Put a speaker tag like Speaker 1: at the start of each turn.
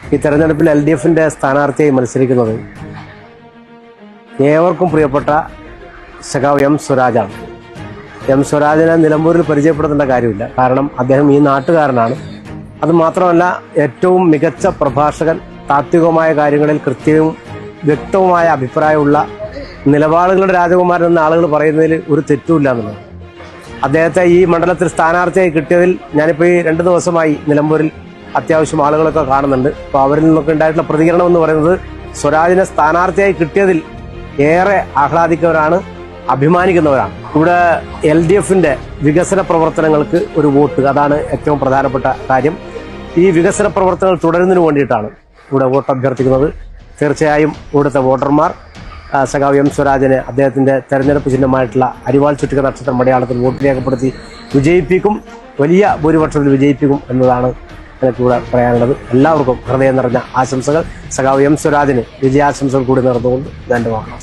Speaker 1: ഈ തെരഞ്ഞെടുപ്പിൽ LDFന്റെ സ്ഥാനാർത്ഥിയായി മത്സരിക്കുന്നത് ഏവർക്കും പ്രിയപ്പെട്ട സഖാവ് M. സ്വരാജാണ്. M. സ്വരാജിനെ നിലമ്പൂരിൽ പരിചയപ്പെടുത്തേണ്ട കാര്യമില്ല. കാരണം അദ്ദേഹം ഈ നാട്ടുകാരനാണ്. അതുമാത്രമല്ല, ഏറ്റവും മികച്ച പ്രഭാഷകൻ, താത്വികമായ കാര്യങ്ങളിൽ കൃത്യവും വ്യക്തവുമായ അഭിപ്രായമുള്ള നിലപാടുകളുടെ രാജകുമാരൻ എന്ന ആളുകൾ പറയുന്നതിൽ ഒരു തെറ്റുമില്ല എന്നുള്ളത്. അദ്ദേഹത്തെ ഈ മണ്ഡലത്തിൽ സ്ഥാനാർത്ഥിയായി കിട്ടിയതിൽ ഞാനിപ്പോൾ ഈ 2 ദിവസമായി നിലമ്പൂരിൽ അത്യാവശ്യം ആളുകളൊക്കെ കാണുന്നുണ്ട്. അപ്പോൾ അവരിൽ നിന്നൊക്കെ ഉണ്ടായിട്ടുള്ള പ്രതികരണം എന്ന് പറയുന്നത് സ്വരാജിനെ സ്ഥാനാർത്ഥിയായി കിട്ടിയതിൽ ഏറെ ആഹ്ലാദിക്കുന്നവരാണ്, അഭിമാനിക്കുന്നവരാണ്. ഇവിടെ LDFന്റെ വികസന പ്രവർത്തനങ്ങൾക്ക് ഒരു വോട്ട്, അതാണ് ഏറ്റവും പ്രധാനപ്പെട്ട കാര്യം. ഈ വികസന പ്രവർത്തനങ്ങൾ തുടരുന്നതിന് വേണ്ടിയിട്ടാണ് ഇവിടെ വോട്ട് അഭ്യർത്ഥിക്കുന്നത്. തീർച്ചയായും ഇവിടുത്തെ വോട്ടർമാർ സഖാവ് M. സ്വരാജിനെ അദ്ദേഹത്തിന്റെ തെരഞ്ഞെടുപ്പ് ചിഹ്നമായിട്ടുള്ള അരിവാൾ ചുറ്റിക നക്ഷത്രം അടയാളത്തിൽ വോട്ട് രേഖപ്പെടുത്തി വിജയിപ്പിക്കും, വലിയ ഭൂരിപക്ഷത്തിൽ വിജയിപ്പിക്കും എന്നതാണ് എനിക്കിവിടെ പറയാനുള്ളത്. എല്ലാവർക്കും ഹൃദയം നിറഞ്ഞ ആശംസകൾ. സഖാവ് M. സ്വരാജിന് വിജയാശംസകൾ കൂടി നേർന്നുകൊണ്ട് ഞാൻ എൻ്റെ വാഹനം